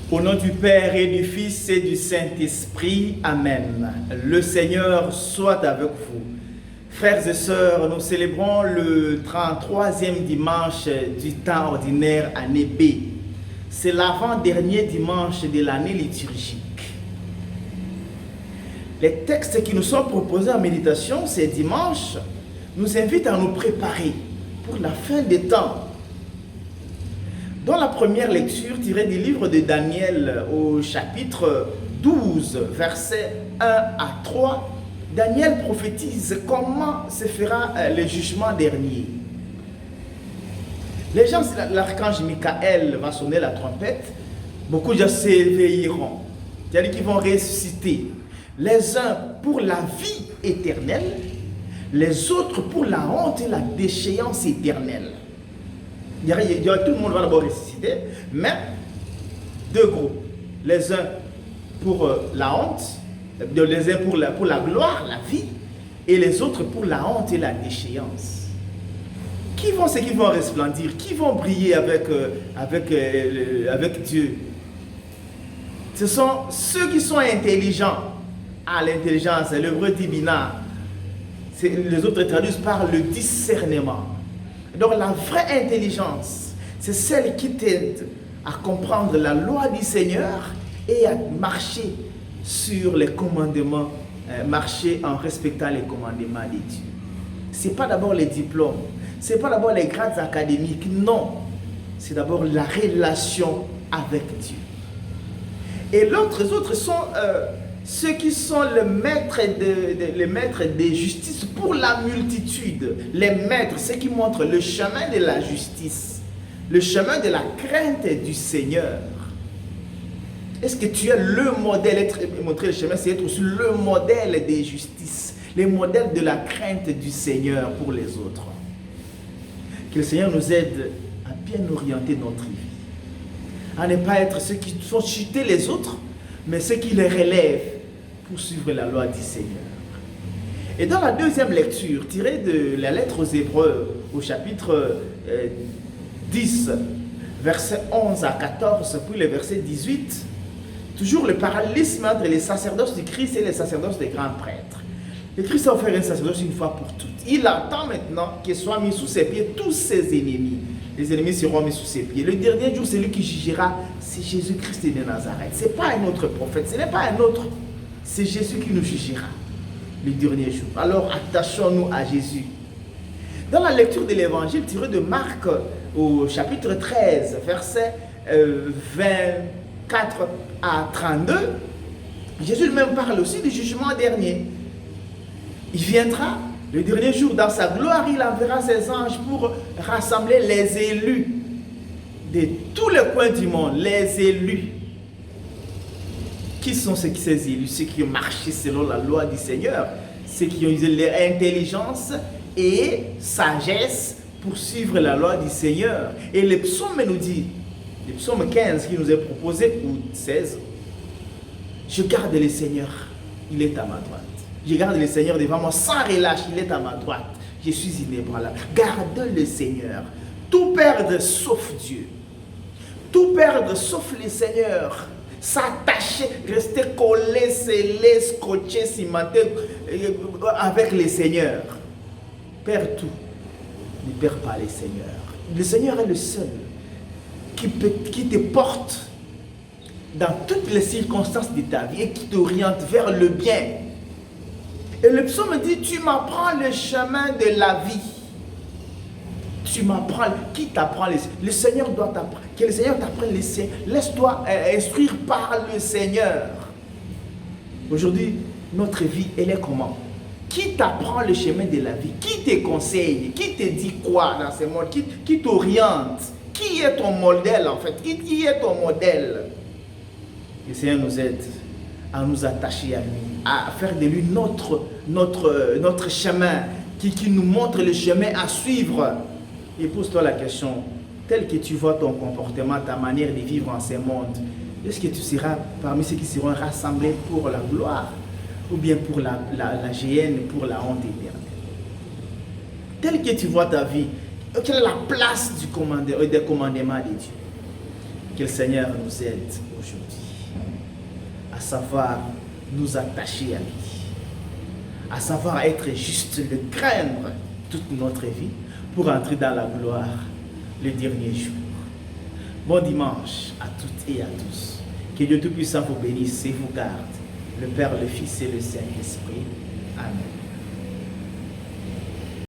Au nom du Père et du Fils et du Saint-Esprit, Amen. Le Seigneur soit avec vous. Frères et sœurs, nous célébrons le 33e dimanche du temps ordinaire année B. C'est l'avant-dernier dimanche de l'année liturgique. Les textes qui nous sont proposés en méditation ces dimanches nous invitent à nous préparer pour la fin des temps. Dans la première lecture tirée du livre de Daniel au chapitre 12, versets 1 à 3, Daniel prophétise comment se fera le jugement dernier. Les gens, l'archange Michael va sonner la trompette, beaucoup de gens s'éveilleront, c'est-à-dire qu'ils vont ressusciter. Les uns pour la vie éternelle, les autres pour la honte et la déchéance éternelle. Tout le monde va d'abord ressusciter, mais deux groupes. Les uns pour la honte, les uns pour la gloire, la vie, et les autres pour la honte et la déchéance. Qui vont ceux qui vont resplendir? Qui vont briller avec Dieu? Ce sont ceux qui sont intelligents. Ah, l'intelligence, l'hébreu dit bina. Les autres traduisent par le discernement. Donc la vraie intelligence, c'est celle qui t'aide à comprendre la loi du Seigneur et à marcher sur les commandements, marcher en respectant les commandements de Dieu. Ce n'est pas d'abord les diplômes, ce n'est pas d'abord les grades académiques, non. C'est d'abord la relation avec Dieu. Et les autres sont ceux qui sont les maîtres de justice pour la multitude. Les maîtres, ceux qui montrent le chemin de la justice, le chemin de la crainte du Seigneur. Est-ce que tu es le modèle? Montrer le chemin, c'est être aussi le modèle de justice, le modèle de la crainte du Seigneur pour les autres. Que le Seigneur nous aide à bien orienter notre vie, à ne pas être ceux qui font chuter les autres, mais ceux qui les relèvent pour suivre la loi du Seigneur. Et dans la deuxième lecture, tirée de la lettre aux Hébreux, au chapitre 10, versets 11 à 14, puis le verset 18, toujours le parallélisme entre les sacerdoces du Christ et les sacerdoces des grands prêtres. Le Christ a offert un sacerdoce une fois pour toutes. Il attend maintenant que soient mis sous ses pieds tous ses ennemis. Les ennemis seront mis sous ses pieds. Le dernier jour, celui qui jugera, c'est Jésus-Christ de Nazareth. Ce n'est pas un autre prophète, ce n'est pas un autre. C'est Jésus qui nous jugera le dernier jour. Alors attachons-nous à Jésus. Dans la lecture de l'évangile tiré de Marc au chapitre 13, versets 24 à 32, Jésus lui-même parle aussi du jugement dernier. Il viendra le dernier jour dans sa gloire, il enverra ses anges pour rassembler les élus de tous les coins du monde, les élus. Qui sont ces élus? Ceux qui ont marché selon la loi du Seigneur, ceux qui ont eu l'intelligence et sagesse pour suivre la loi du Seigneur. Et le psaume nous dit, le psaume 15 qui nous est proposé, ou 16, je garde le Seigneur, il est à ma droite. Je garde le Seigneur devant moi sans relâche, il est à ma droite. Je suis inébranlable. Garde le Seigneur. Tout perdre sauf Dieu. Tout perdre sauf le Seigneur. S'attacher, rester collé, scellé, scotché, cimenté avec le Seigneur. Perds tout. Ne perds pas le Seigneur. Le Seigneur est le seul qui te porte dans toutes les circonstances de ta vie et qui t'oriente vers le bien. Et le psaume dit, tu m'apprends le chemin de la vie. Tu m'apprends, qui t'apprend? Le Seigneur doit t'apprendre. Que le Seigneur t'apprenne le Seigneur. Laisse-toi instruire par le Seigneur. Aujourd'hui, notre vie, elle est comment? Qui t'apprend le chemin de la vie? Qui te conseille? Qui te dit quoi dans ce monde? Qui t'oriente? Qui est ton modèle en fait? Qui est ton modèle? Le Seigneur nous aide à nous attacher à lui, à faire de lui notre chemin, qui nous montre le chemin à suivre. Et pose-toi la question, tel que tu vois ton comportement, ta manière de vivre en ce monde, est-ce que tu seras parmi ceux qui seront rassemblés pour la gloire ou bien pour la géhenne, pour la honte éternelle? Tel que tu vois ta vie, quelle est la place des commandements de Dieu? Que le Seigneur nous aide aujourd'hui à savoir nous attacher à lui, à savoir être juste, le craindre toute notre vie pour entrer dans la gloire le dernier jour. Bon dimanche à toutes et à tous. Que Dieu Tout-Puissant vous bénisse et vous garde. Le Père, le Fils et le Saint-Esprit. Amen.